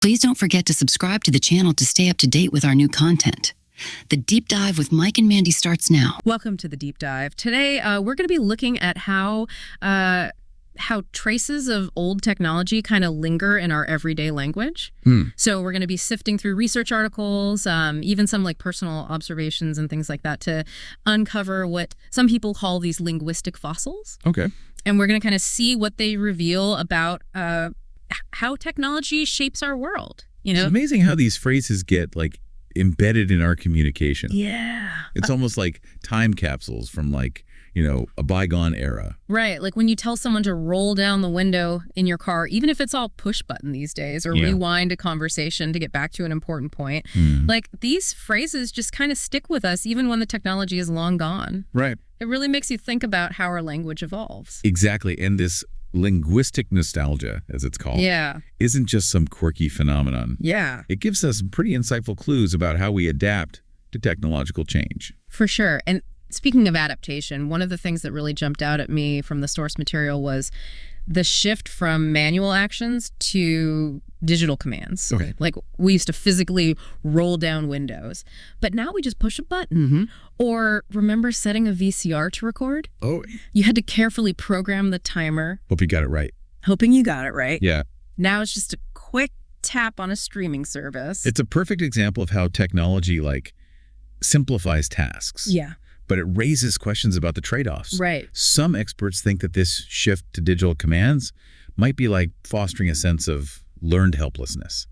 Please don't forget to subscribe to the channel to stay up to date with our new content. The Deep Dive with Mike and Mandy starts now. Welcome to the Deep Dive. Today, we're going to be looking at how traces of old technology kind of linger in our everyday language. So we're going to be sifting through research articles, even some like personal observations and things like that to uncover what some people call these linguistic fossils. Okay. And we're going to kind of see what they reveal about how technology shapes our world. You know, It's amazing how these phrases get like embedded in our communication. Yeah. It's almost like time capsules from a bygone era. Right. Like when you tell someone to roll down the window in your car, even if it's all push button these days, or rewind a conversation to get back to an important point, like these phrases just kind of stick with us even when the technology is long gone. Right. It really makes you think about how our language evolves. Exactly. And this linguistic nostalgia, as it's called, isn't just some quirky phenomenon. Yeah. It gives us some pretty insightful clues about how we adapt to technological change. For sure. And speaking of adaptation, one of the things that really jumped out at me from the source material was the shift from manual actions to digital commands. Okay. Like we used to physically roll down windows, but now we just push a button. Or remember setting a VCR to record? Oh. You had to carefully program the timer. Hope you got it right. Hoping you got it right. Yeah. Now it's just a quick tap on a streaming service. It's a perfect example of how technology simplifies tasks. Yeah. But it raises questions about the trade-offs. Right. Some experts think that this shift to digital commands might be like fostering a sense of learned helplessness.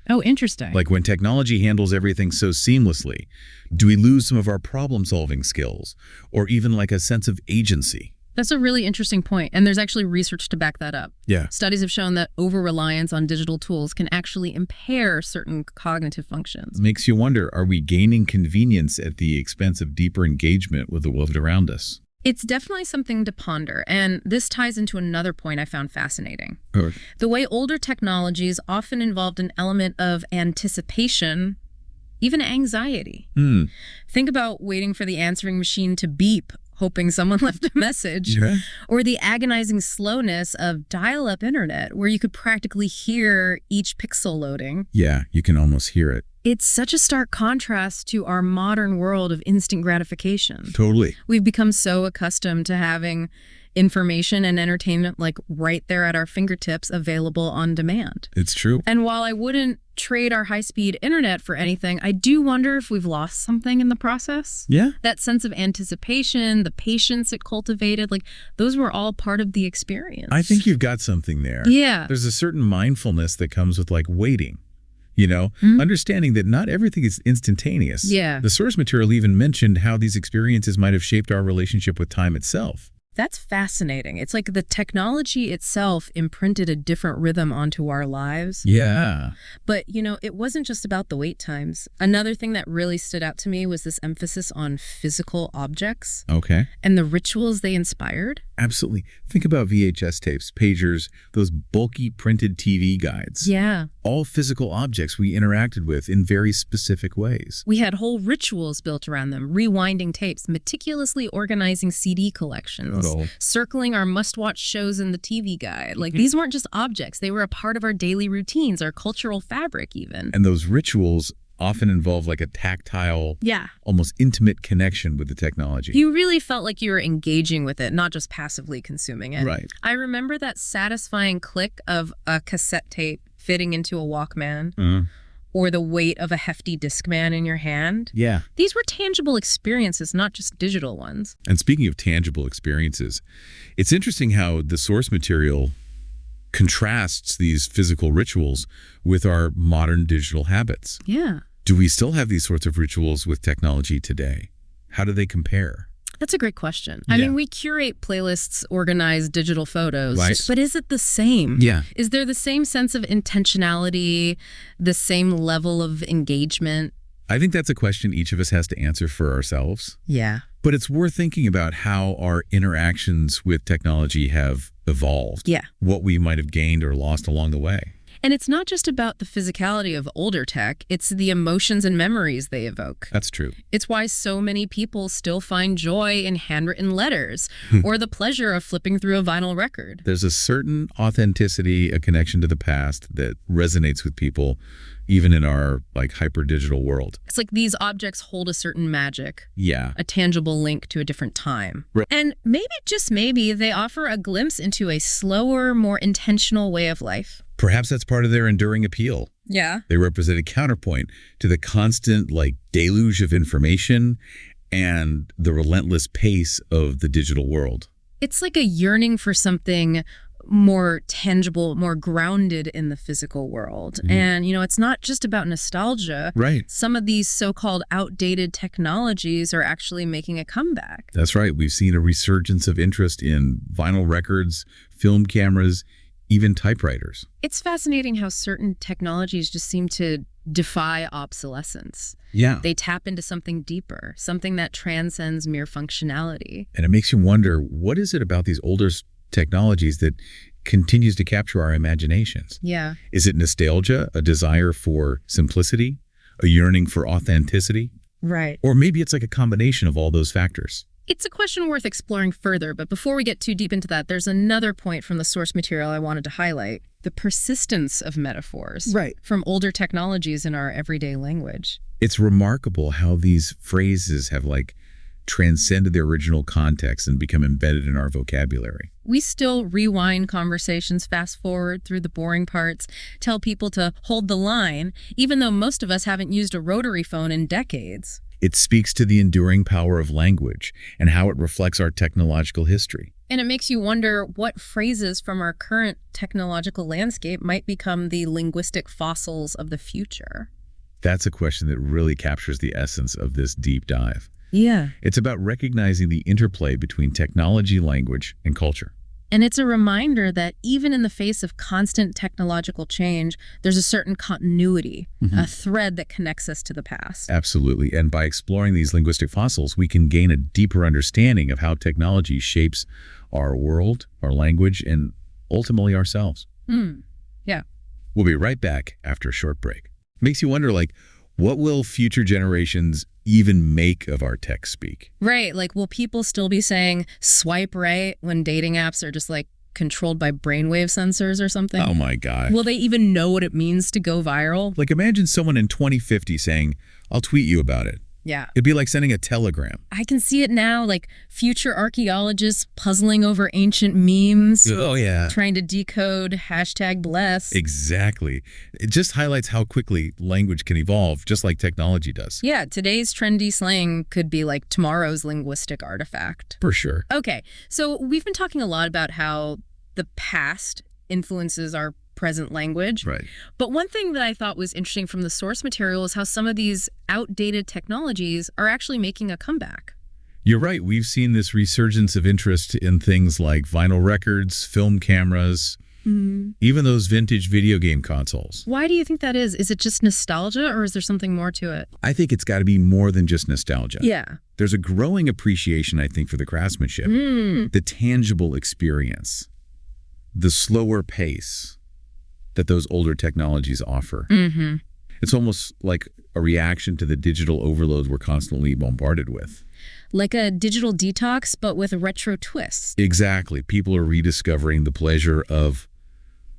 Oh, interesting. Like when technology handles everything so seamlessly, do we lose some of our problem-solving skills or even like a sense of agency? That's a really interesting point, and there's actually research to back that up. Yeah. Studies have shown that over-reliance on digital tools can actually impair certain cognitive functions. Makes you wonder, are we gaining convenience at the expense of deeper engagement with the world around us? It's definitely something to ponder, and this ties into another point I found fascinating. Or, The way older technologies often involved an element of anticipation, even anxiety. Think about waiting for the answering machine to beep, hoping someone left a message, or the agonizing slowness of dial-up internet, where you could practically hear each pixel loading. yeah, you can almost hear it. It's such a stark contrast to our modern world of instant gratification. Totally. We've become so accustomed to having information and entertainment like right there at our fingertips, available on demand. It's true. And while I wouldn't trade our high-speed internet for anything, I do wonder if we've lost something in the process. Yeah. That sense of anticipation, the patience it cultivated, like those were all part of the experience. I think you've got something there. Yeah. There's a certain mindfulness that comes with waiting. Understanding that not everything is instantaneous. Yeah. The source material even mentioned how these experiences might have shaped our relationship with time itself. That's fascinating. It's like the technology itself imprinted a different rhythm onto our lives. Yeah. But, it wasn't just about the wait times. Another thing that really stood out to me was this emphasis on physical objects Okay. and the rituals they inspired. Absolutely. Think about VHS tapes, pagers, those bulky printed TV guides. Yeah. All physical objects we interacted with in very specific ways. We had whole rituals built around them, rewinding tapes, meticulously organizing CD collections, circling our must-watch shows in the TV guide. Like, these weren't just objects. They were a part of our daily routines, our cultural fabric even. And those rituals often involve a tactile, almost intimate connection with the technology. You really felt like you were engaging with it, not just passively consuming it. Right. I remember that satisfying click of a cassette tape fitting into a Walkman, or the weight of a hefty Discman in your hand. Yeah. These were tangible experiences, not just digital ones. And speaking of tangible experiences, it's interesting how the source material contrasts these physical rituals with our modern digital habits. Yeah. Do we still have these sorts of rituals with technology today? How do they compare? That's a great question. I mean, we curate playlists, organize digital photos, Right. but is it the same? Yeah. Is there the same sense of intentionality, the same level of engagement? I think that's a question each of us has to answer for ourselves. Yeah. But it's worth thinking about how our interactions with technology have evolved. Yeah. What we might have gained or lost along the way. And it's not just about the physicality of older tech, it's the emotions and memories they evoke. That's true. It's why so many people still find joy in handwritten letters or the pleasure of flipping through a vinyl record. There's a certain authenticity, a connection to the past that resonates with people, even in our hyper digital world. It's like these objects hold a certain magic. Yeah. A tangible link to a different time. Right. And maybe, just maybe, they offer a glimpse into a slower, more intentional way of life. Perhaps that's part of their enduring appeal. Yeah. They represent a counterpoint to the constant deluge of information and the relentless pace of the digital world. It's like a yearning for something more tangible, more grounded in the physical world. And, it's not just about nostalgia. Right. Some of these so-called outdated technologies are actually making a comeback. That's right. We've seen a resurgence of interest in vinyl records, film cameras, even typewriters. It's fascinating how certain technologies just seem to defy obsolescence. Yeah. They tap into something deeper, something that transcends mere functionality. And it makes you wonder, what is it about these older technologies that continues to capture our imaginations? Yeah. Is it nostalgia, a desire for simplicity, a yearning for authenticity? Right. Or maybe it's a combination of all those factors. It's a question worth exploring further, but before we get too deep into that, there's another point from the source material I wanted to highlight: the persistence of metaphors from older technologies in our everyday language. It's remarkable how these phrases have transcended their original context and become embedded in our vocabulary. We still rewind conversations, fast forward through the boring parts, tell people to hold the line, even though most of us haven't used a rotary phone in decades. It speaks to the enduring power of language and how it reflects our technological history. And it makes you wonder what phrases from our current technological landscape might become the linguistic fossils of the future. That's a question that really captures the essence of this deep dive. Yeah. It's about recognizing the interplay between technology, language, and culture. And it's a reminder that even in the face of constant technological change, there's a certain continuity, a thread that connects us to the past. Absolutely. And by exploring these linguistic fossils, we can gain a deeper understanding of how technology shapes our world, our language, and ultimately ourselves. Yeah. We'll be right back after a short break. Makes you wonder, what will future generations even make of our tech speak? Right. Will people still be saying swipe right when dating apps are just controlled by brainwave sensors or something? Oh my God. Will they even know what it means to go viral? Imagine someone in 2050 saying, "I'll tweet you about it." Yeah. It'd be like sending a telegram. I can see it now, future archaeologists puzzling over ancient memes. Oh, yeah. Trying to decode #bless. Exactly. It just highlights how quickly language can evolve, just like technology does. Yeah, today's trendy slang could be tomorrow's linguistic artifact. For sure. Okay, so we've been talking a lot about how the past influences our present language. Right. But one thing that I thought was interesting from the source material is how some of these outdated technologies are actually making a comeback. You're right. We've seen this resurgence of interest in things like vinyl records, film cameras, even those vintage video game consoles. Why do you think that is? Is it just nostalgia, or is there something more to it? I think it's got to be more than just nostalgia. Yeah. There's a growing appreciation, I think, for the craftsmanship, the tangible experience, the slower pace that those older technologies offer. It's almost like a reaction to the digital overload we're constantly bombarded with. Like a digital detox, but with a retro twist. Exactly. People are rediscovering the pleasure of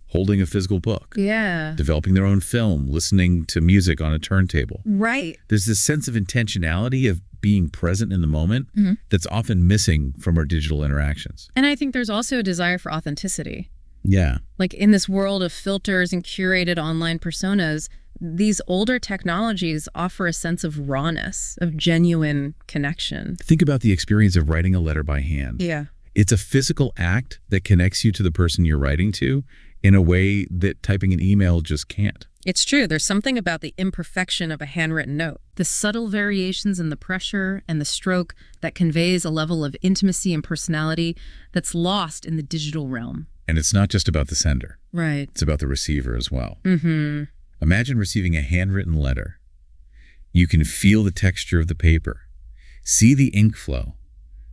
holding a physical book. Yeah. Developing their own film, listening to music on a turntable. Right. There's this sense of intentionality of being present in the moment that's often missing from our digital interactions. And I think there's also a desire for authenticity. Yeah. In this world of filters and curated online personas, these older technologies offer a sense of rawness, of genuine connection. Think about the experience of writing a letter by hand. Yeah. It's a physical act that connects you to the person you're writing to in a way that typing an email just can't. It's true. There's something about the imperfection of a handwritten note, the subtle variations in the pressure and the stroke that conveys a level of intimacy and personality that's lost in the digital realm. And it's not just about the sender. Right. It's about the receiver as well. Imagine receiving a handwritten letter. You can feel the texture of the paper, see the ink flow,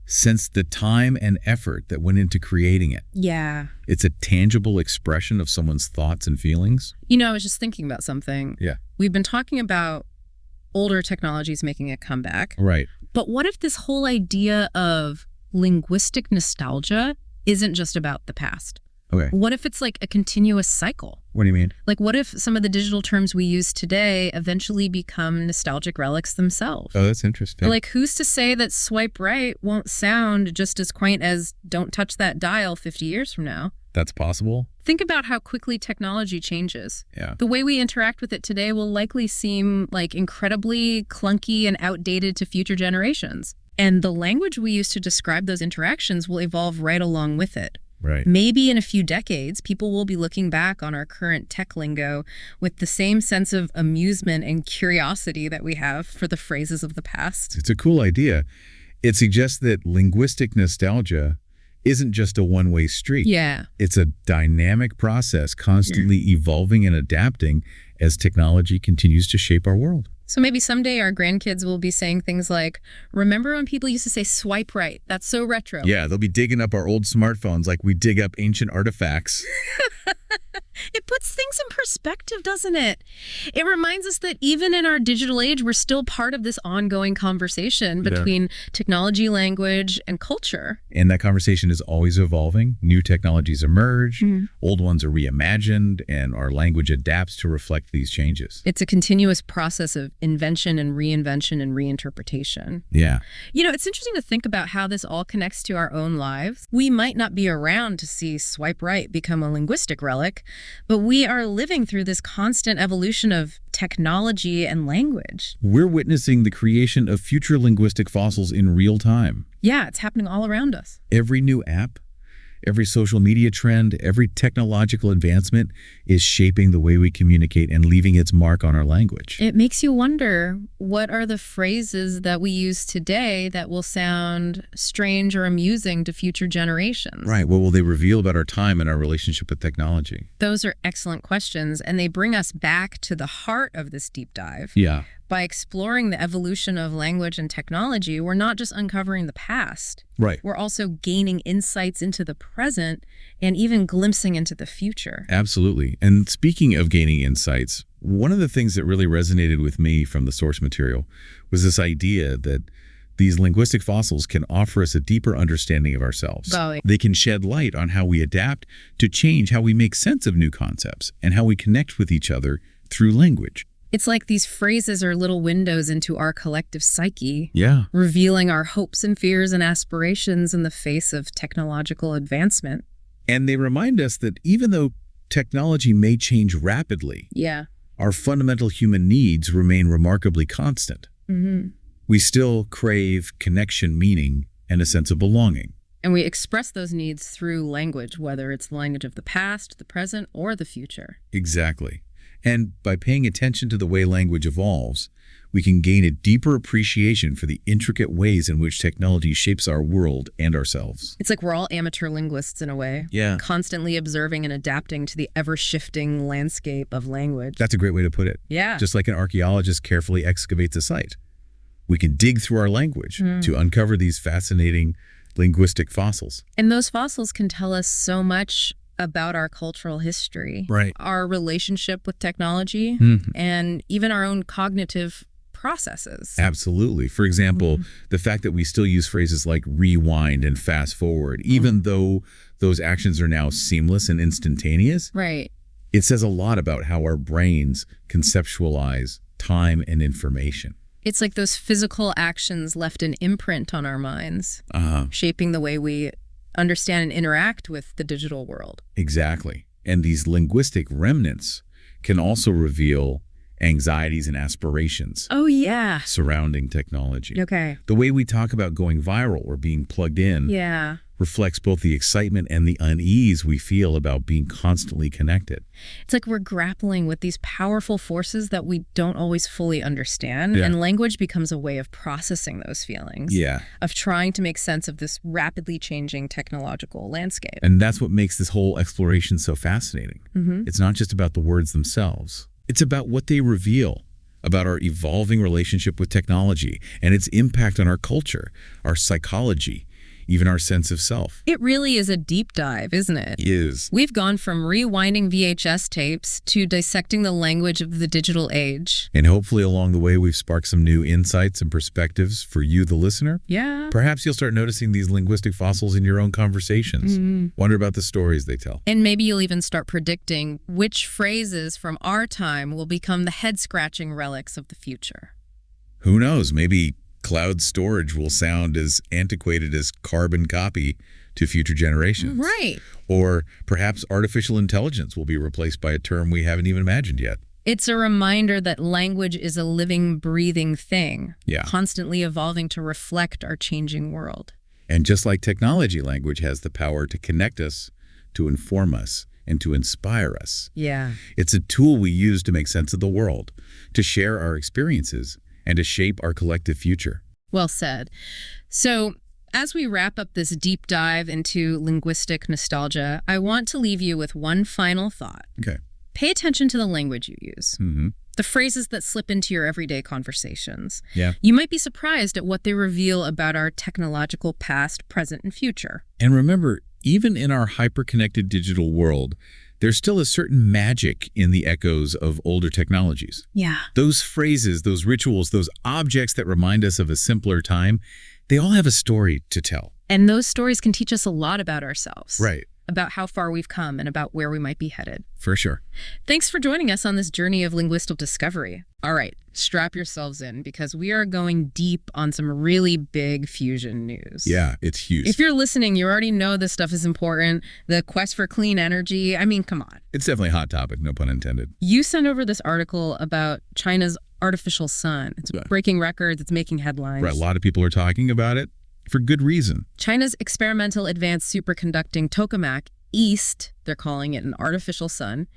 Sense the time and effort that went into creating it. Yeah. It's a tangible expression of someone's thoughts and feelings. You know, I was just thinking about something. Yeah. We've been talking about older technologies making a comeback. Right. But what if this whole idea of linguistic nostalgia isn't just about the past? Okay. What if it's like a continuous cycle? What do you mean? Like, what if some of the digital terms we use today eventually become nostalgic relics themselves? Oh, that's interesting. Like, who's to say that swipe right won't sound just as quaint as don't touch that dial 50 years from now? That's possible? Think about how quickly technology changes. Yeah. The way we interact with it today will likely seem like incredibly clunky and outdated to future generations. And the language we use to describe those interactions will evolve right along with it. Right. Maybe in a few decades, people will be looking back on our current tech lingo with the same sense of amusement and curiosity that we have for the phrases of the past. It's a cool idea. It suggests that linguistic nostalgia isn't just a one-way street. Yeah. It's a dynamic process, constantly evolving and adapting as technology continues to shape our world. So maybe someday our grandkids will be saying things like, remember when people used to say swipe right? That's so retro. Yeah, they'll be digging up our old smartphones like we dig up ancient artifacts. It puts things in perspective, doesn't it? It reminds us that even in our digital age, we're still part of this ongoing conversation between technology, language, and culture. And that conversation is always evolving. New technologies emerge, old ones are reimagined, and our language adapts to reflect these changes. It's a continuous process of invention and reinvention and reinterpretation. Yeah. You know, it's interesting to think about how this all connects to our own lives. We might not be around to see swipe right become a linguistic relic, but we are living through this constant evolution of technology and language. We're witnessing the creation of future linguistic fossils in real time. Yeah, it's happening all around us. Every new app, every social media trend, every technological advancement is shaping the way we communicate and leaving its mark on our language. It makes you wonder, what are the phrases that we use today that will sound strange or amusing to future generations? Right. What will they reveal about our time and our relationship with technology? Those are excellent questions, and they bring us back to the heart of this deep dive. Yeah. By exploring the evolution of language and technology, we're not just uncovering the past. Right. We're also gaining insights into the present and even glimpsing into the future. Absolutely. And speaking of gaining insights, one of the things that really resonated with me from the source material was this idea that these linguistic fossils can offer us a deeper understanding of ourselves. Oh. They can shed light on how we adapt to change, how we make sense of new concepts, and how we connect with each other through language. It's like these phrases are little windows into our collective psyche, Yeah. revealing our hopes and fears and aspirations in the face of technological advancement. And they remind us that even though technology may change rapidly, Yeah. our fundamental human needs remain remarkably constant. Mm-hmm. We still crave connection, meaning, and a sense of belonging. And we express those needs through language, whether it's the language of the past, the present, or the future. Exactly. And by paying attention to the way language evolves, we can gain a deeper appreciation for the intricate ways in which technology shapes our world and ourselves. It's like we're all amateur linguists in a way. Yeah. Constantly observing and adapting to the ever-shifting landscape of language. That's a great way to put it. Yeah. Just like an archaeologist carefully excavates a site, we can dig through our language to uncover these fascinating linguistic fossils. And those fossils can tell us so much about our cultural history, Right. our relationship with technology, and even our own cognitive processes. Absolutely. For example, the fact that we still use phrases like rewind and fast forward, even though those actions are now seamless and instantaneous, Right. it says a lot about how our brains conceptualize time and information. It's like those physical actions left an imprint on our minds, shaping the way we understand and interact with the digital world. Exactly. And these linguistic remnants can also reveal anxieties and aspirations Oh, yeah. surrounding technology. Okay. The way we talk about going viral or being plugged in Yeah. reflects both the excitement and the unease we feel about being constantly connected. It's like we're grappling with these powerful forces that we don't always fully understand, Yeah. and language becomes a way of processing those feelings. Yeah. Of trying to make sense of this rapidly changing technological landscape. And that's what makes this whole exploration so fascinating. It's not just about the words themselves. It's about what they reveal about our evolving relationship with technology and its impact on our culture, our psychology, even our sense of self. It really is a deep dive, isn't it? Is. We've gone from rewinding VHS tapes to dissecting the language of the digital age. And hopefully along the way, we've sparked some new insights and perspectives for you, the listener. Yeah. Perhaps you'll start noticing these linguistic fossils in your own conversations. Wonder about the stories they tell. And maybe you'll even start predicting which phrases from our time will become the head-scratching relics of the future. Who knows? Maybe cloud storage will sound as antiquated as carbon copy to future generations. Right. Or perhaps artificial intelligence will be replaced by a term we haven't even imagined yet. It's a reminder that language is a living, breathing thing, constantly evolving to reflect our changing world. And just like technology, language has the power to connect us, to inform us, and to inspire us. Yeah. It's a tool we use to make sense of the world, to share our experiences, and to shape our collective future. Well said. So, as we wrap up this deep dive into linguistic nostalgia, I want to leave you with one final thought. Okay. Pay attention to the language you use. The phrases that slip into your everyday conversations. Yeah. You might be surprised at what they reveal about our technological past, present, and future. And remember, even in our hyper-connected digital world, there's still a certain magic in the echoes of older technologies. Yeah. Those phrases, those rituals, those objects that remind us of a simpler time, they all have a story to tell. And those stories can teach us a lot about ourselves. Right. About how far we've come and about where we might be headed. For sure. Thanks for joining us on this journey of linguistic discovery. All right, strap yourselves in because we are going deep on some really big fusion news. Yeah, it's huge. If you're listening, you already know this stuff is important. The quest for clean energy, I mean, come on. It's definitely a hot topic, no pun intended. You sent over this article about China's artificial sun. It's breaking records, it's making headlines. Right, a lot of people are talking about it for good reason. China's experimental advanced superconducting tokamak East, they're calling it an artificial sun.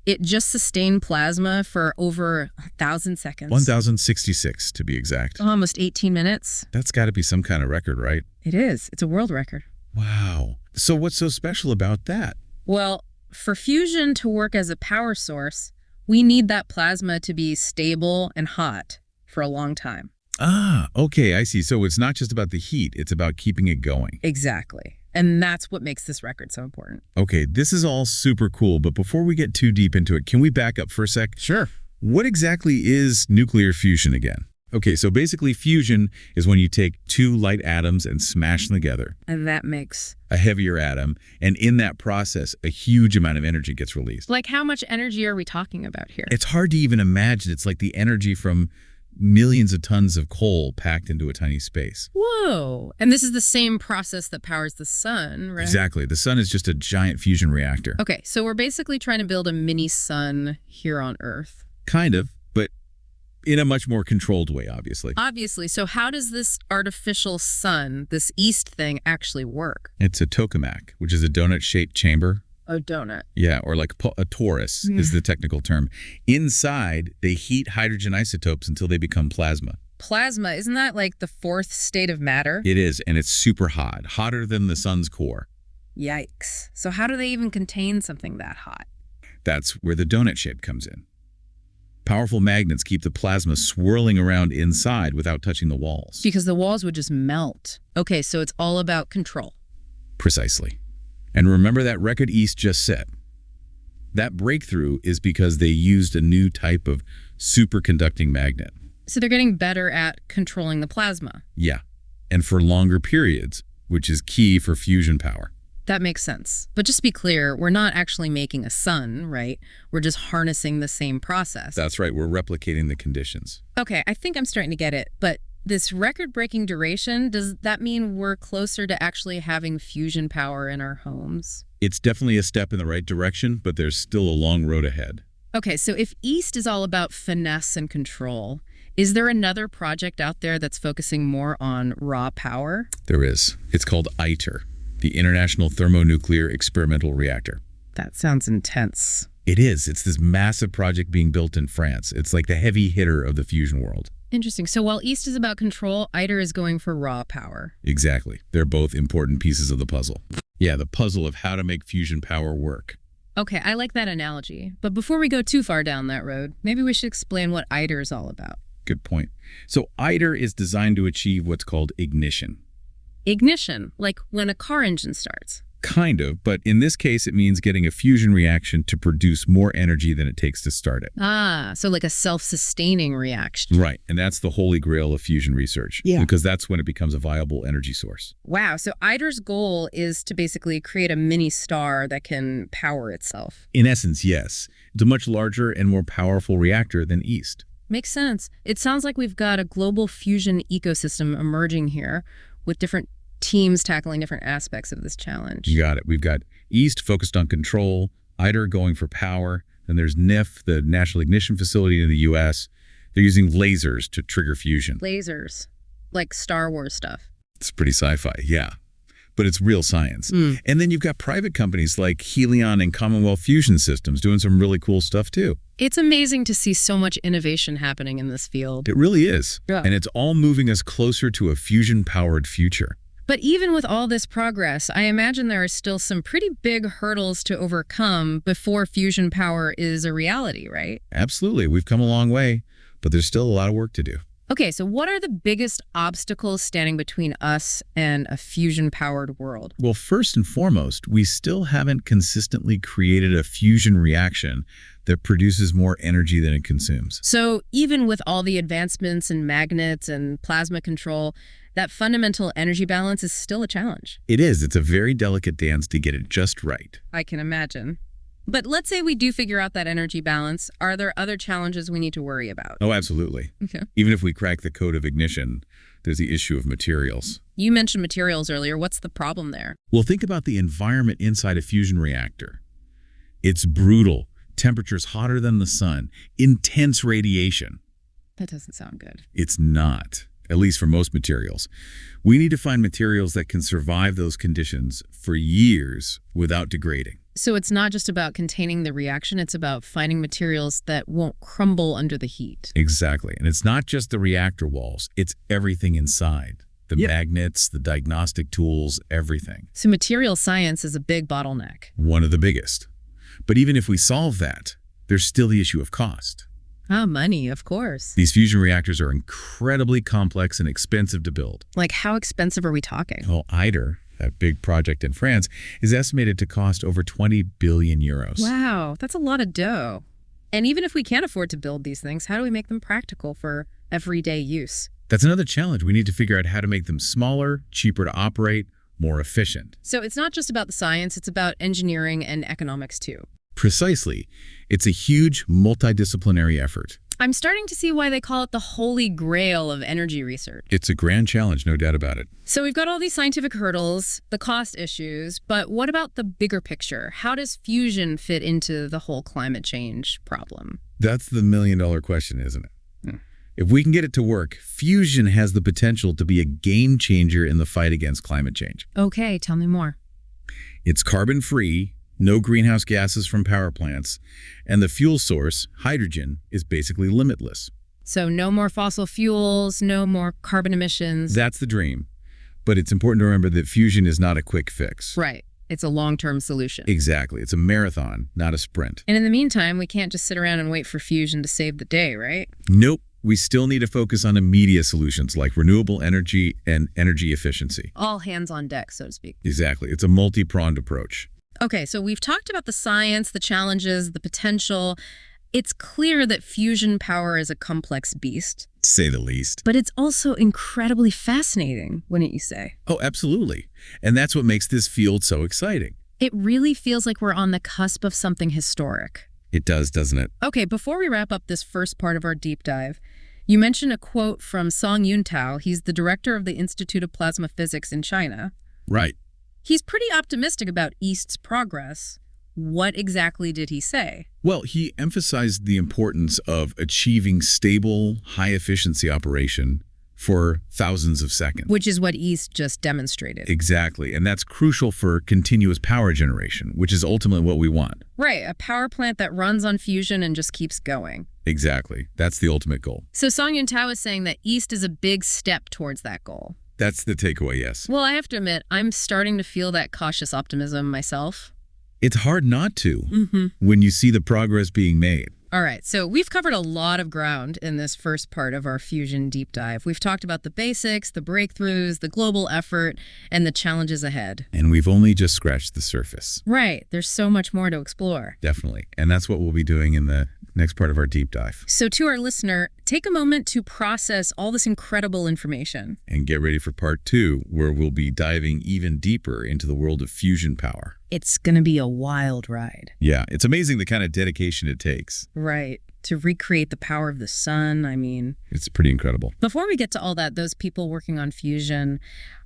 It just sustained plasma for over 1,000 seconds. 1,066 to be exact. Almost 18 minutes. That's got to be some kind of record, right? It is. It's a world record. Wow. So what's so special about that? Well, for fusion to work as a power source, we need that plasma to be stable and hot for a long time. Ah, okay, I see. So it's not just about the heat, it's about keeping it going. Exactly. And that's what makes this record so important. Okay, this is all super cool, but before we get too deep into it, can we back up for a sec? Sure. What exactly is nuclear fusion again? Okay, so basically fusion is when you take two light atoms and smash them together. And that makes a heavier atom, and in that process, a huge amount of energy gets released. Like how much energy are we talking about here? It's hard to even imagine. It's like the energy from millions of tons of coal packed into a tiny space. Whoa. And this is the same process that powers the sun, right? Exactly. The sun is just a giant fusion reactor. Okay, so we're basically trying to build a mini sun here on Earth. Kind of, but in a much more controlled way, obviously. Obviously. So how does this artificial sun, this East thing, actually work? It's a tokamak, which is a donut-shaped chamber. A donut. Yeah, or like a torus is the technical term. Inside, they heat hydrogen isotopes until they become plasma. Plasma, isn't that like the fourth state of matter? It is, and it's super hot, hotter than the sun's core. Yikes. So how do they even contain something that hot? That's where the donut shape comes in. Powerful magnets keep the plasma swirling around inside without touching the walls. Because the walls would just melt. Okay, so it's all about control. Precisely. And remember that record East just set. That breakthrough is because they used a new type of superconducting magnet. So they're getting better at controlling the plasma. Yeah, and for longer periods, which is key for fusion power. That makes sense. But just to be clear, we're not actually making a sun, right? We're just harnessing the same process. That's right, we're replicating the conditions. Okay, I think I'm starting to get it, but this record-breaking duration, does that mean we're closer to actually having fusion power in our homes? It's definitely a step in the right direction, but there's still a long road ahead. Okay, so if East is all about finesse and control, is there another project out there that's focusing more on raw power? There is. It's called ITER, the International Thermonuclear Experimental Reactor. That sounds intense. It is. It's this massive project being built in France. It's like the heavy hitter of the fusion world. Interesting. So while East is about control, ITER is going for raw power. Exactly. They're both important pieces of the puzzle. Yeah, the puzzle of how to make fusion power work. Okay, I like that analogy. But before we go too far down that road, maybe we should explain what ITER is all about. Good point. So ITER is designed to achieve what's called ignition. Ignition, like when a car engine starts. Kind of, but in this case, it means getting a fusion reaction to produce more energy than it takes to start it. Ah, so like a self-sustaining reaction. Right, and that's the holy grail of fusion research. Yeah. Because that's when it becomes a viable energy source. Wow, so ITER's goal is to basically create a mini star that can power itself. In essence, yes. It's a much larger and more powerful reactor than EAST. Makes sense. It sounds like we've got a global fusion ecosystem emerging here with different teams tackling different aspects of this challenge. You got it. We've got EAST focused on control, ITER going for power, then there's NIF, the National Ignition Facility in the U.S. They're using lasers to trigger fusion. Lasers, like Star Wars stuff. It's pretty sci-fi, yeah. But it's real science. And then you've got private companies like Helion and Commonwealth Fusion Systems doing some really cool stuff too. It's amazing to see so much innovation happening in this field. It really is. Yeah. And it's all moving us closer to a fusion-powered future. But even with all this progress, I imagine there are still some pretty big hurdles to overcome before fusion power is a reality, right? Absolutely. We've come a long way, but there's still a lot of work to do. Okay, so what are the biggest obstacles standing between us and a fusion-powered world? Well, first and foremost, we still haven't consistently created a fusion reaction that produces more energy than it consumes. So even with all the advancements in magnets and plasma control, that fundamental energy balance is still a challenge. It is. It's a very delicate dance to get it just right. I can imagine. But let's say we do figure out that energy balance. Are there other challenges we need to worry about? Oh, absolutely. Okay. Even if we crack the code of ignition, there's the issue of materials. You mentioned materials earlier. What's the problem there? Well, think about the environment inside a fusion reactor. It's brutal. Temperatures hotter than the sun. Intense radiation. That doesn't sound good. It's not, at least for most materials. We need to find materials that can survive those conditions for years without degrading. So it's not just about containing the reaction, it's about finding materials that won't crumble under the heat. Exactly. And it's not just the reactor walls, it's everything inside. The magnets, the diagnostic tools, everything. So material science is a big bottleneck. One of the biggest. But even if we solve that, there's still the issue of cost. Ah, money, of course. These fusion reactors are incredibly complex and expensive to build. Like, how expensive are we talking? Well, ITER, that big project in France, is estimated to cost over 20 billion euros. Wow, that's a lot of dough. And even if we can't afford to build these things, how do we make them practical for everyday use? That's another challenge. We need to figure out how to make them smaller, cheaper to operate, more efficient. So it's not just about the science, it's about engineering and economics too. Precisely. It's a huge multidisciplinary effort. I'm starting to see why they call it the holy grail of energy research. It's a grand challenge, no doubt about it. So we've got all these scientific hurdles, the cost issues, but what about the bigger picture? How does fusion fit into the whole climate change problem? That's the million-dollar question, isn't it? If we can get it to work, fusion has the potential to be a game changer in the fight against climate change. Okay, tell me more. It's carbon-free, no greenhouse gases from power plants, and the fuel source, hydrogen, is basically limitless. So no more fossil fuels, no more carbon emissions. That's the dream. But it's important to remember that fusion is not a quick fix. Right. It's a long-term solution. Exactly. It's a marathon, not a sprint. And in the meantime, we can't just sit around and wait for fusion to save the day, right? Nope. We still need to focus on immediate solutions like renewable energy and energy efficiency. All hands on deck, so to speak. Exactly. It's a multi-pronged approach. Okay, so we've talked about the science, the challenges, the potential. It's clear that fusion power is a complex beast. To say the least. But it's also incredibly fascinating, wouldn't you say? Oh, absolutely. And that's what makes this field so exciting. It really feels like we're on the cusp of something historic. It does, doesn't it? Okay, before we wrap up this first part of our deep dive, you mentioned a quote from Song Yuntao. He's the director of the Institute of Plasma Physics in China. Right. He's pretty optimistic about EAST's progress. What exactly did he say? Well, he emphasized the importance of achieving stable, high-efficiency operation for thousands of seconds. Which is what EAST just demonstrated. Exactly. And that's crucial for continuous power generation, which is ultimately what we want. Right, a power plant that runs on fusion and just keeps going. Exactly. That's the ultimate goal. So Song Yuntao is saying that EAST is a big step towards that goal. That's the takeaway, yes. Well, I have to admit, I'm starting to feel that cautious optimism myself. It's hard not to when you see the progress being made. All right, so we've covered a lot of ground in this first part of our fusion deep dive. We've talked about the basics, the breakthroughs, the global effort, and the challenges ahead. And we've only just scratched the surface. Right, there's so much more to explore. Definitely. And that's what we'll be doing in the next part of our deep dive. So to our listener, take a moment to process all this incredible information. And get ready for part 2, where we'll be diving even deeper into the world of fusion power. It's going to be a wild ride. Yeah, it's amazing the kind of dedication it takes. Right. To recreate the power of the sun, I mean. It's pretty incredible. Before we get to all that, those people working on fusion,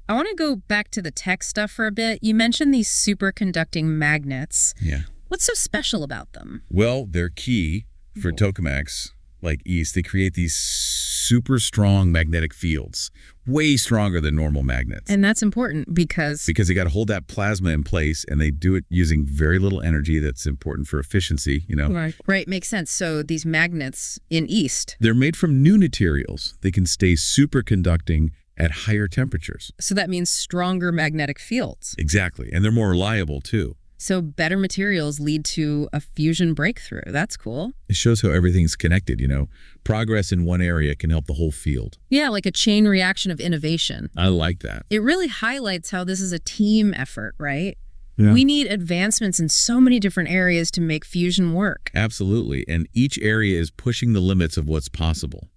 I want to go back to the tech stuff for a bit. You mentioned these superconducting magnets. Yeah. What's so special about them? Well, they're key for tokamaks like East. They create these super strong magnetic fields, way stronger than normal magnets. And that's important because they got to hold that plasma in place, and they do it using very little energy. That's important for efficiency, you know. Right, makes sense. So these magnets in East, they're made from new materials. They can stay superconducting at higher temperatures. So that means stronger magnetic fields. Exactly. And they're more reliable too. So better materials lead to a fusion breakthrough. That's cool. It shows how everything's connected, you know. Progress in one area can help the whole field. Yeah, like a chain reaction of innovation. I like that. It really highlights how this is a team effort, right? Yeah. We need advancements in so many different areas to make fusion work. Absolutely. And each area is pushing the limits of what's possible.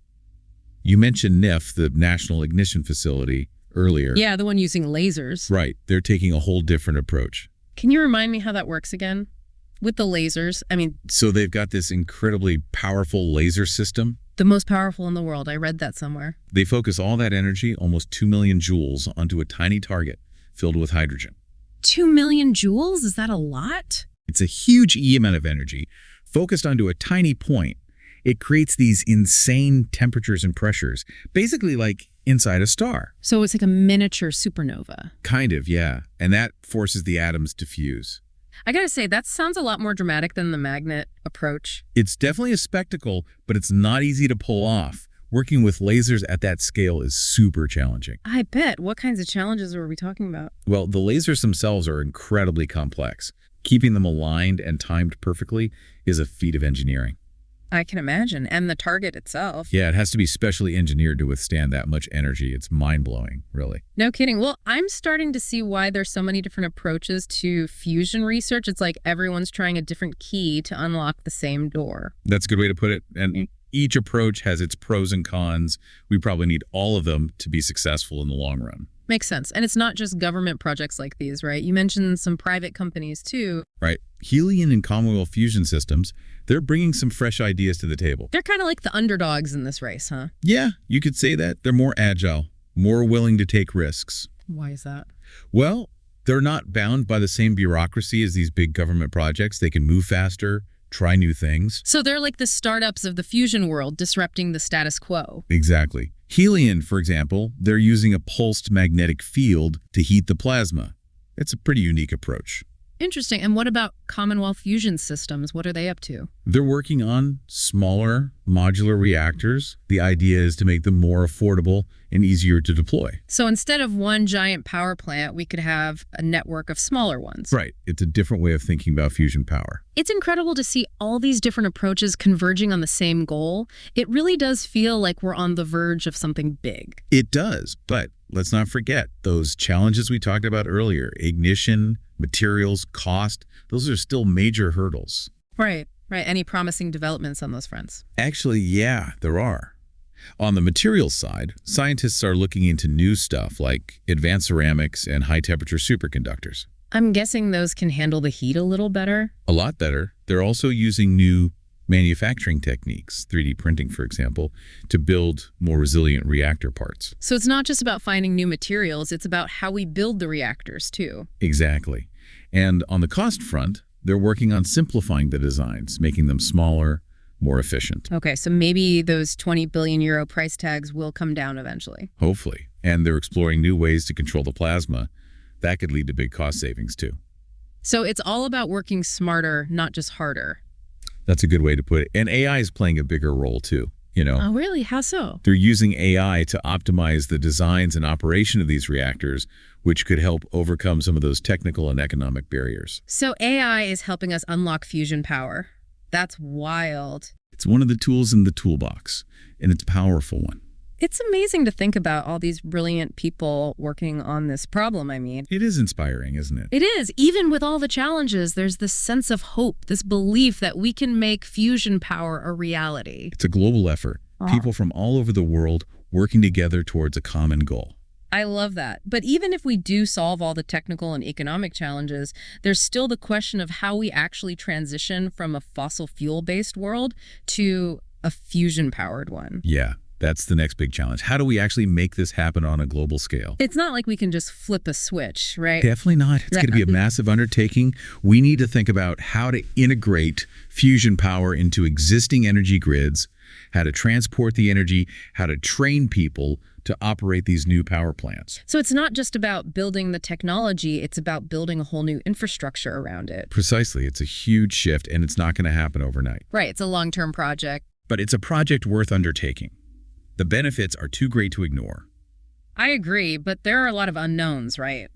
You mentioned NIF, the National Ignition Facility, earlier. Yeah, the one using lasers. Right. They're taking a whole different approach. Can you remind me how that works again? With the lasers, I mean... So they've got this incredibly powerful laser system. The most powerful in the world. I read that somewhere. They focus all that energy, almost 2 million joules, onto a tiny target filled with hydrogen. 2 million joules? Is that a lot? It's a huge amount of energy focused onto a tiny point. It creates these insane temperatures and pressures, basically like inside a star. So it's like a miniature supernova. Kind of, yeah. And that forces the atoms to fuse. I gotta say, that sounds a lot more dramatic than the magnet approach. It's definitely a spectacle, but it's not easy to pull off. Working with lasers at that scale is super challenging. I bet. What kinds of challenges were we talking about? Well, the lasers themselves are incredibly complex. Keeping them aligned and timed perfectly is a feat of engineering. I can imagine. And the target itself. Yeah, it has to be specially engineered to withstand that much energy. It's mind-blowing, really. No kidding. Well, I'm starting to see why there's so many different approaches to fusion research. It's like everyone's trying a different key to unlock the same door. That's a good way to put it. And each approach has its pros and cons. We probably need all of them to be successful in the long run. Makes sense. And it's not just government projects like these, right? You mentioned some private companies too. Right. Helion and Commonwealth Fusion Systems, they're bringing some fresh ideas to the table. They're kind of like the underdogs in this race, huh? Yeah, you could say that. They're more agile, more willing to take risks. Why is that? Well, they're not bound by the same bureaucracy as these big government projects. They can move faster, try new things. So they're like the startups of the fusion world, disrupting the status quo. Exactly. Helion, for example, they're using a pulsed magnetic field to heat the plasma. It's a pretty unique approach. Interesting. And what about Commonwealth Fusion Systems? What are they up to? They're working on smaller modular reactors. The idea is to make them more affordable and easier to deploy. So instead of one giant power plant, we could have a network of smaller ones. Right. It's a different way of thinking about fusion power. It's incredible to see all these different approaches converging on the same goal. It really does feel like we're on the verge of something big. It does, but let's not forget those challenges we talked about earlier. Ignition, materials, cost, those are still major hurdles. Right. Any promising developments on those fronts? Actually, yeah, there are. On the materials side, scientists are looking into new stuff like advanced ceramics and high-temperature superconductors. I'm guessing those can handle the heat a little better? A lot better. They're also using new manufacturing techniques, 3D printing, for example, to build more resilient reactor parts. So it's not just about finding new materials, it's about how we build the reactors, too. Exactly. And on the cost front, they're working on simplifying the designs, making them smaller, more efficient. Okay, so maybe those 20 billion euro price tags will come down eventually. Hopefully. And they're exploring new ways to control the plasma. That could lead to big cost savings, too. So it's all about working smarter, not just harder. That's a good way to put it. And AI is playing a bigger role, too. You know, oh, really? How so? They're using AI to optimize the designs and operation of these reactors, which could help overcome some of those technical and economic barriers. So AI is helping us unlock fusion power. That's wild. It's one of the tools in the toolbox, and it's a powerful one. It's amazing to think about all these brilliant people working on this problem, I mean. It is inspiring, isn't it? It is. Even with all the challenges, there's this sense of hope, this belief that we can make fusion power a reality. It's a global effort. People from all over the world working together towards a common goal. I love that. But even if we do solve all the technical and economic challenges, there's still the question of how we actually transition from a fossil fuel-based world to a fusion-powered one. Yeah. That's the next big challenge. How do we actually make this happen on a global scale? It's not like we can just flip a switch, right? Definitely not. It's going to be a massive undertaking. We need to think about how to integrate fusion power into existing energy grids, how to transport the energy, how to train people to operate these new power plants. So it's not just about building the technology, it's about building a whole new infrastructure around it. Precisely. It's a huge shift, and it's not going to happen overnight. Right. It's a long-term project. But it's a project worth undertaking. The benefits are too great to ignore. I agree, but there are a lot of unknowns, right?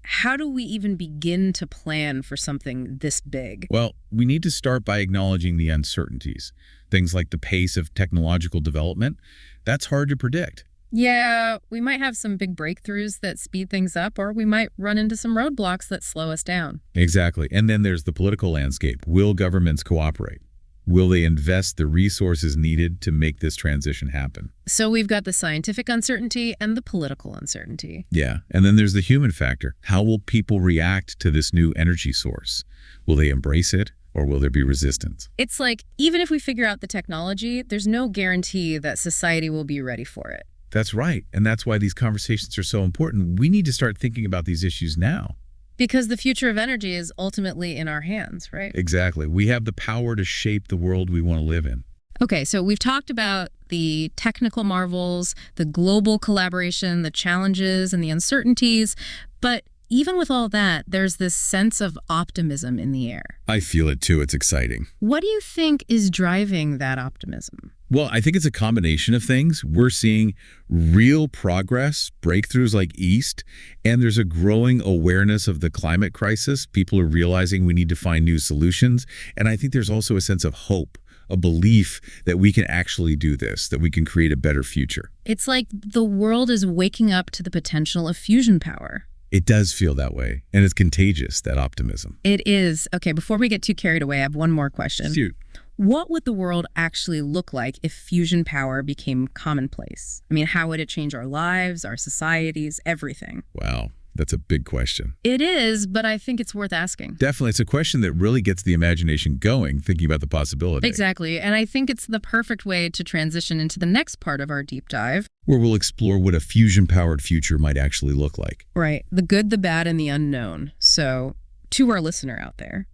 How do we even begin to plan for something this big? Well, we need to start by acknowledging the uncertainties. Things like the pace of technological development, that's hard to predict. Yeah, we might have some big breakthroughs that speed things up, or we might run into some roadblocks that slow us down. Exactly. And then there's the political landscape. Will governments cooperate? Will they invest the resources needed to make this transition happen? So we've got the scientific uncertainty and the political uncertainty. Yeah. And then there's the human factor. How will people react to this new energy source? Will they embrace it, or will there be resistance? It's like, even if we figure out the technology, there's no guarantee that society will be ready for it. That's right. And that's why these conversations are so important. We need to start thinking about these issues now. Because the future of energy is ultimately in our hands, right? Exactly. We have the power to shape the world we want to live in. Okay, so we've talked about the technical marvels, the global collaboration, the challenges and the uncertainties, but even with all that, there's this sense of optimism in the air. I feel it too. It's exciting. What do you think is driving that optimism? Well, I think it's a combination of things. We're seeing real progress, breakthroughs like East, and there's a growing awareness of the climate crisis. People are realizing we need to find new solutions. And I think there's also a sense of hope, a belief that we can actually do this, that we can create a better future. It's like the world is waking up to the potential of fusion power. It does feel that way, and it's contagious, that optimism. It is. Okay, before we get too carried away, I have one more question. Shoot. What would the world actually look like if fusion power became commonplace? I mean, how would it change our lives, our societies, everything? Wow, that's a big question. It is, but I think it's worth asking. Definitely. It's a question that really gets the imagination going, thinking about the possibility. Exactly. And I think it's the perfect way to transition into the next part of our deep dive, where we'll explore what a fusion-powered future might actually look like. Right. The good, the bad, and the unknown. So, to our listener out there,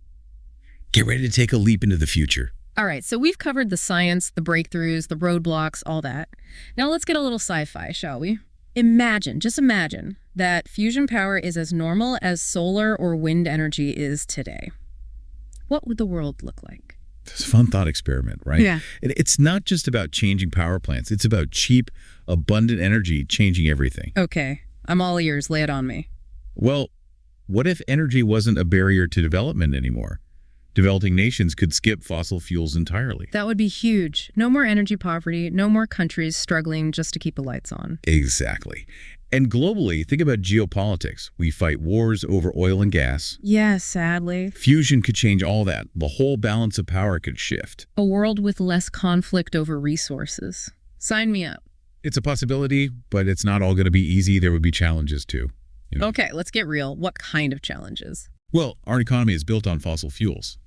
get ready to take a leap into the future. All right, so we've covered the science, the breakthroughs, the roadblocks, all that. Now let's get a little sci-fi, shall we? Just imagine that fusion power is as normal as solar or wind energy is today. What would the world look like? It's a fun thought experiment, right? Yeah. It's not just about changing power plants. It's about cheap, abundant energy changing everything. Okay, I'm all ears. Lay it on me. Well, what if energy wasn't a barrier to development anymore? Developing nations could skip fossil fuels entirely. That would be huge. No more energy poverty, no more countries struggling just to keep the lights on. Exactly. And globally, think about geopolitics. We fight wars over oil and gas. Yeah, sadly. Fusion could change all that. The whole balance of power could shift. A world with less conflict over resources. Sign me up. It's a possibility, but it's not all going to be easy. There would be challenges too. Okay, let's get real. What kind of challenges? Well, our economy is built on fossil fuels.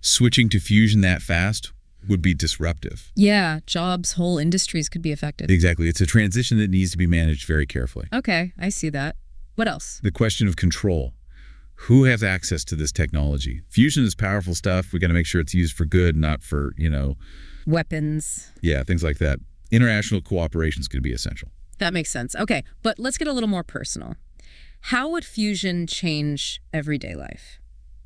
Switching to fusion that fast would be disruptive. Yeah, jobs, whole industries could be affected. Exactly. It's a transition that needs to be managed very carefully. Okay, I see that. What else? The question of control. Who has access to this technology? Fusion is powerful stuff. We got to make sure it's used for good, not for, weapons. Yeah, things like that. International cooperation is going to be essential. That makes sense. Okay, but let's get a little more personal. How would fusion change everyday life?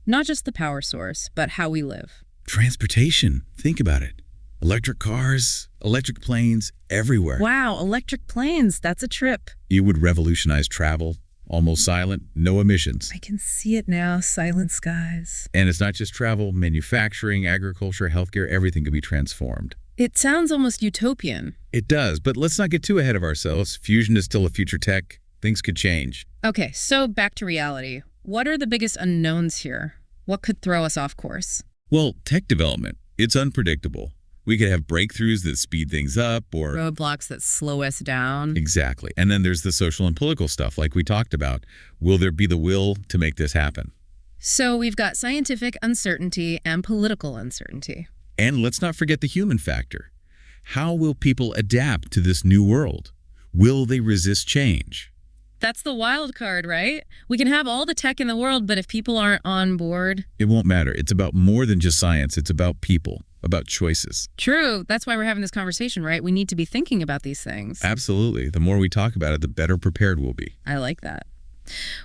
Not just the power source, but how we live. Transportation. Think about it. Electric cars, electric planes, everywhere. Wow, electric planes. That's a trip. It would revolutionize travel, almost silent, no emissions. I can see it now. Silent skies. And it's not just travel, manufacturing, agriculture, healthcare, everything could be transformed. It sounds almost utopian. It does, but let's not get too ahead of ourselves. Fusion is still a future tech. Things could change. Okay, so back to reality. What are the biggest unknowns here? What could throw us off course? Well, tech development, it's unpredictable. We could have breakthroughs that speed things up or... Roadblocks that slow us down. Exactly. And then there's the social and political stuff like we talked about. Will there be the will to make this happen? So we've got scientific uncertainty and political uncertainty. And let's not forget the human factor. How will people adapt to this new world? Will they resist change? That's the wild card, right? We can have all the tech in the world, but if people aren't on board... It won't matter. It's about more than just science. It's about people, about choices. True. That's why we're having this conversation, right? We need to be thinking about these things. Absolutely. The more we talk about it, the better prepared we'll be. I like that.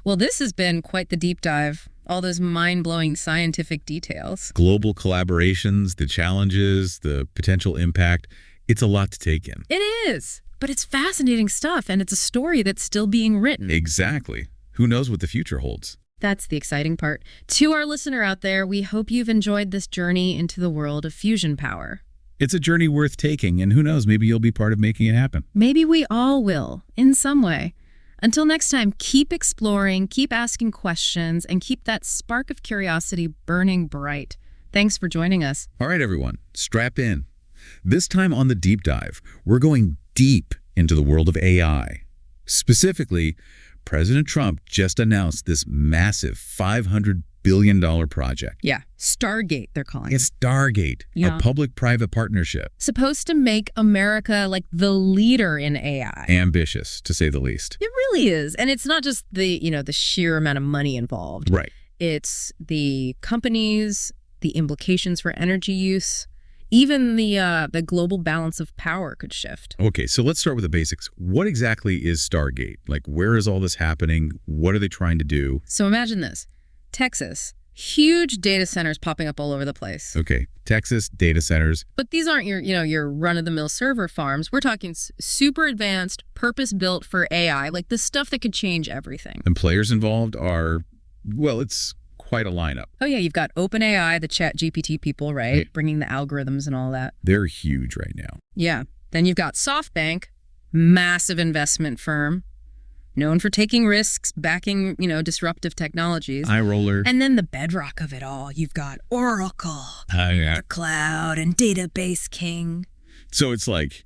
Well, this has been quite the deep dive. All those mind-blowing scientific details. Global collaborations, the challenges, the potential impact. It's a lot to take in. It is. But it's fascinating stuff, and it's a story that's still being written. Exactly. Who knows what the future holds? That's the exciting part. To our listener out there, we hope you've enjoyed this journey into the world of fusion power. It's a journey worth taking, and who knows, maybe you'll be part of making it happen. Maybe we all will, in some way. Until next time, keep exploring, keep asking questions, and keep that spark of curiosity burning bright. Thanks for joining us. All right, everyone, strap in. This time on the deep dive, we're going deep into the world of AI. Specifically, President Trump just announced this massive $500 billion project. Yeah, Stargate, they're calling it. It's Stargate, a public-private partnership. Supposed to make America like the leader in AI. Ambitious, to say the least. It really is. And it's not just the, the sheer amount of money involved. Right. It's the companies, the implications for energy use. Even the global balance of power could shift. Okay, so let's start with the basics. What exactly is Stargate? Like, where is all this happening? What are they trying to do? So imagine this. Texas, huge data centers popping up all over the place. Okay, Texas, data centers. But these aren't your run-of-the-mill server farms. We're talking super advanced, purpose-built for AI, like the stuff that could change everything. And players involved are, well, it's quite a lineup. Oh, yeah, you've got OpenAI, the ChatGPT people, right? Hey. Bringing the algorithms and all that. They're huge right now. Yeah. Then you've got SoftBank, massive investment firm, known for taking risks, backing, disruptive technologies. iRoller. And then the bedrock of it all, you've got Oracle, Yeah. the cloud and database king. So it's like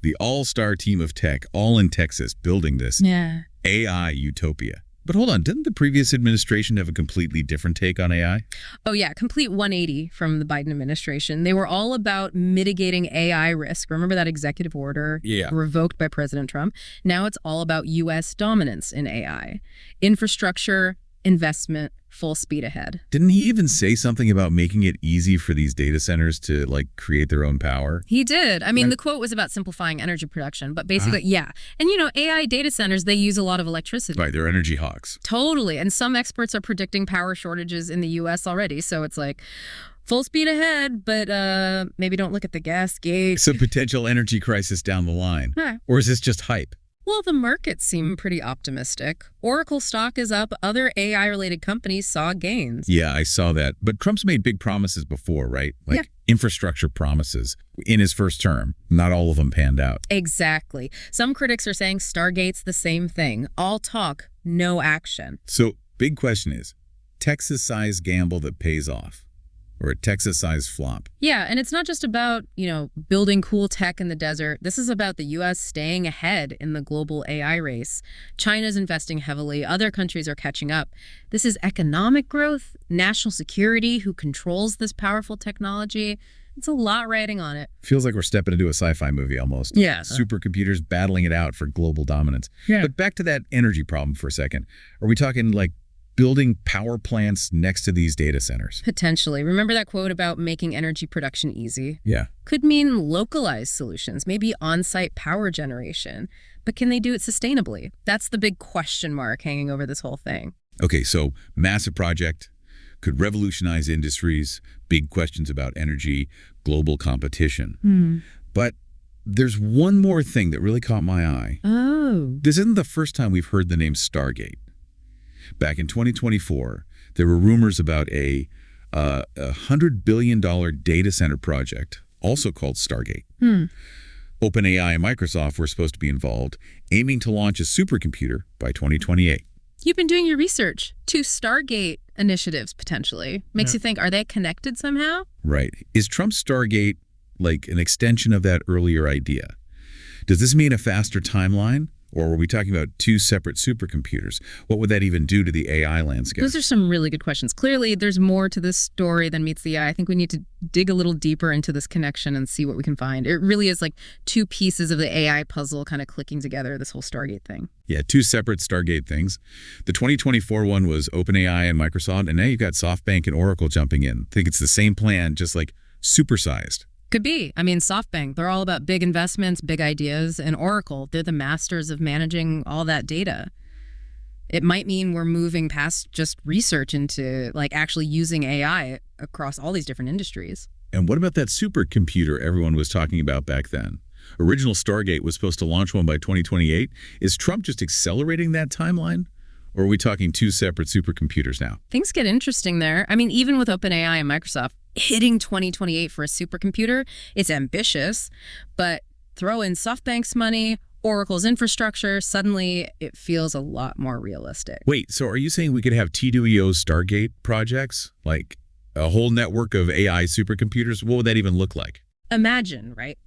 the all-star team of tech, all in Texas, building this AI utopia. But hold on, didn't the previous administration have a completely different take on AI? Oh, yeah, complete 180 from the Biden administration. They were all about mitigating AI risk. Remember that executive order revoked by President Trump? Now it's all about U.S. dominance in AI. Infrastructure, investment, full speed ahead. Didn't he even say something about making it easy for these data centers to, like, create their own power? He did. I mean, the quote was about simplifying energy production, but basically, yeah. And, AI data centers, they use a lot of electricity. Right, they're energy hawks. Totally. And some experts are predicting power shortages in the U.S. already. So it's like full speed ahead, but maybe don't look at the gas gauge. Some potential energy crisis down the line. Huh. Or is this just hype? Well, the markets seem pretty optimistic. Oracle stock is up. Other AI-related companies saw gains. Yeah, I saw that. But Trump's made big promises before, right? Like infrastructure promises in his first term. Not all of them panned out. Exactly. Some critics are saying Stargate's the same thing. All talk, no action. So, big question is, Texas-sized gamble that pays off? Or a Texas-sized flop? Yeah, and it's not just about, building cool tech in the desert. This is about the U.S. staying ahead in the global AI race. China's investing heavily. Other countries are catching up. This is economic growth, national security, who controls this powerful technology. It's a lot riding on it. Feels like we're stepping into a sci-fi movie almost. Yeah. Supercomputers battling it out for global dominance. Yeah. But back to that energy problem for a second. Are we talking like building power plants next to these data centers? Potentially. Remember that quote about making energy production easy? Yeah. Could mean localized solutions, maybe on-site power generation. But can they do it sustainably? That's the big question mark hanging over this whole thing. Okay, so massive project, could revolutionize industries, big questions about energy, global competition. But there's one more thing that really caught my eye. Oh. This isn't the first time we've heard the name Stargate. Back in 2024, there were rumors about a $100 billion data center project, also called Stargate. OpenAI and Microsoft were supposed to be involved, aiming to launch a supercomputer by 2028. You've been doing your research. 2 Stargate initiatives, potentially. Makes you think, are they connected somehow? Right. Is Trump's Stargate like an extension of that earlier idea? Does this mean a faster timeline? Or were we talking about 2 separate supercomputers? What would that even do to the AI landscape? Those are some really good questions. Clearly, there's more to this story than meets the eye. I think we need to dig a little deeper into this connection and see what we can find. It really is like 2 pieces of the AI puzzle kind of clicking together, this whole Stargate thing. Yeah, 2 separate Stargate things. The 2024 one was OpenAI and Microsoft, and now you've got SoftBank and Oracle jumping in. I think it's the same plan, just like supersized. Could be. I mean, SoftBank, they're all about big investments, big ideas, and Oracle, they're the masters of managing all that data. It might mean we're moving past just research into like actually using AI across all these different industries. And what about that supercomputer everyone was talking about back then? Original Stargate was supposed to launch one by 2028. Is Trump just accelerating that timeline? Or are we talking 2 separate supercomputers now? Things get interesting there. I mean, even with OpenAI and Microsoft, hitting 2028 for a supercomputer, it's ambitious, but throw in SoftBank's money, Oracle's infrastructure, suddenly it feels a lot more realistic. Wait, so are you saying we could have TWO's Stargate projects? Like a whole network of AI supercomputers? What would that even look like? Imagine, right?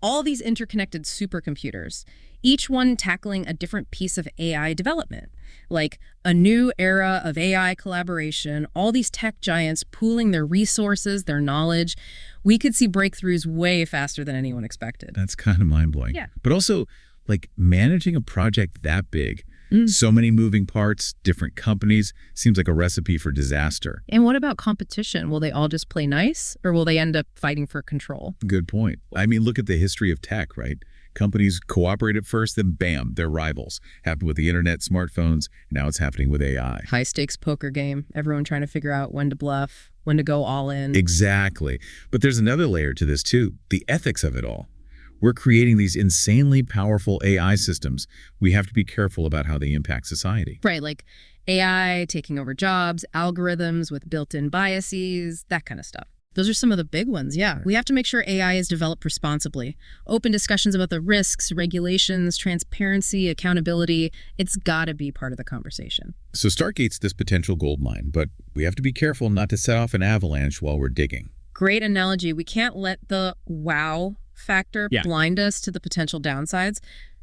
All these interconnected supercomputers, each one tackling a different piece of AI development, like a new era of AI collaboration, all these tech giants pooling their resources, their knowledge. We could see breakthroughs way faster than anyone expected. That's kind of mind-blowing. Yeah. But also, like, managing a project that big, so many moving parts, different companies, seems like a recipe for disaster. And what about competition? Will they all just play nice, or will they end up fighting for control? Good point. I mean, look at the history of tech, right? Companies cooperate at first, then bam, they're rivals. Happened with the internet, smartphones, now it's happening with AI. High-stakes poker game. Everyone trying to figure out when to bluff, when to go all in. Exactly. But there's another layer to this, too. The ethics of it all. We're creating these insanely powerful AI systems. We have to be careful about how they impact society. Right, like AI taking over jobs, algorithms with built-in biases, that kind of stuff. Those are some of the big ones, yeah. We have to make sure AI is developed responsibly. Open discussions about the risks, regulations, transparency, accountability. It's got to be part of the conversation. So Stargate's this potential gold mine, but we have to be careful not to set off an avalanche while we're digging. Great analogy. We can't let the wow factor blind us to the potential downsides.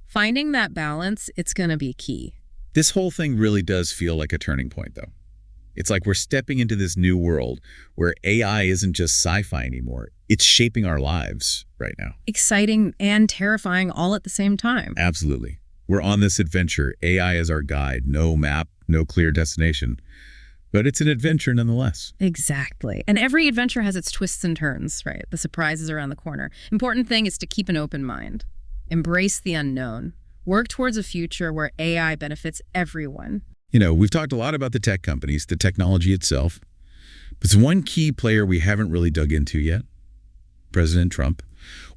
Finding that balance, it's going to be key. This whole thing really does feel like a turning point, though. It's like we're stepping into this new world where AI isn't just sci-fi anymore. It's shaping our lives right now. Exciting and terrifying all at the same time. Absolutely. We're on this adventure. AI is our guide. No map, no clear destination. But it's an adventure nonetheless. Exactly. And every adventure has its twists and turns, right? The surprises around the corner. Important thing is to keep an open mind. Embrace the unknown. Work towards a future where AI benefits everyone. You know, we've talked a lot about the tech companies, the technology itself. But there's one key player we haven't really dug into yet. President Trump.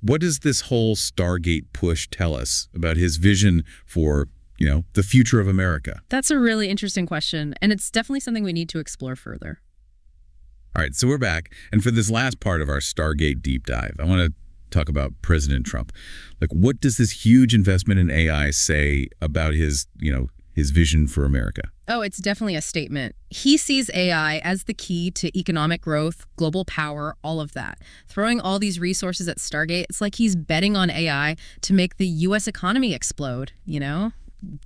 What does this whole Stargate push tell us about his vision for, you know, the future of America? That's a really interesting question, and it's definitely something we need to explore further. All right, so we're back. And for this last part of our Stargate deep dive, I want to talk about President Trump. Like, what does this huge investment in AI say about his, his vision for America? Oh, it's definitely a statement. He sees AI as the key to economic growth, global power, all of that. Throwing all these resources at Stargate, it's like he's betting on AI to make the U.S. economy explode,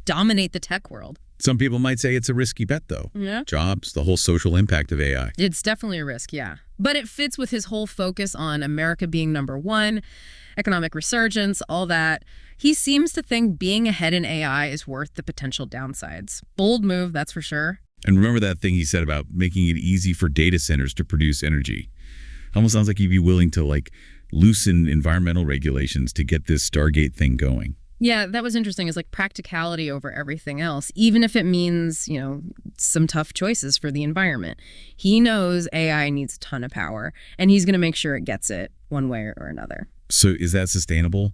dominate the tech world. Some people might say it's a risky bet, though. Yeah. Jobs, the whole social impact of AI. It's definitely a risk, yeah. But it fits with his whole focus on America being #1, economic resurgence, all that. He seems to think being ahead in AI is worth the potential downsides. Bold move, that's for sure. And remember that thing he said about making it easy for data centers to produce energy. Almost sounds like he'd be willing to, loosen environmental regulations to get this Stargate thing going. Yeah, that was interesting. It's like practicality over everything else, even if it means, some tough choices for the environment. He knows AI needs a ton of power, and he's going to make sure it gets it one way or another. So is that sustainable?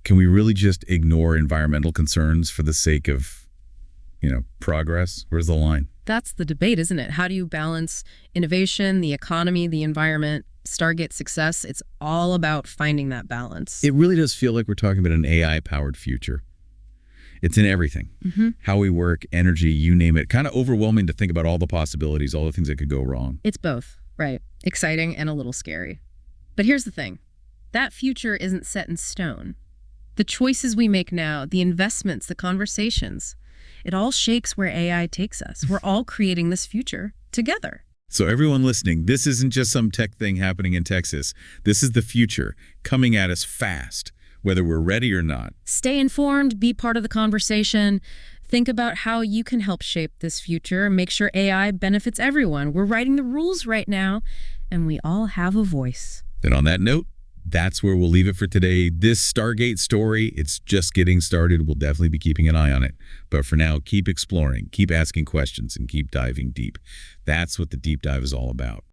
Can we really just ignore environmental concerns for the sake of, progress? Where's the line? That's the debate, isn't it? How do you balance innovation, the economy, the environment, Stargate success? It's all about finding that balance. It really does feel like we're talking about an AI-powered future. It's in everything. How we work, energy, you name it. Kind of overwhelming to think about all the possibilities, all the things that could go wrong. It's both, right? Exciting and a little scary. But here's the thing. That future isn't set in stone. The choices we make now, the investments, the conversations, it all shakes where AI takes us. We're all creating this future together. So everyone listening, this isn't just some tech thing happening in Texas. This is the future coming at us fast, whether we're ready or not. Stay informed, be part of the conversation. Think about how you can help shape this future and make sure AI benefits everyone. We're writing the rules right now, and we all have a voice. And on that note, that's where we'll leave it for today. This Stargate story, it's just getting started. We'll definitely be keeping an eye on it. But for now, keep exploring, keep asking questions, and keep diving deep. That's what the deep dive is all about.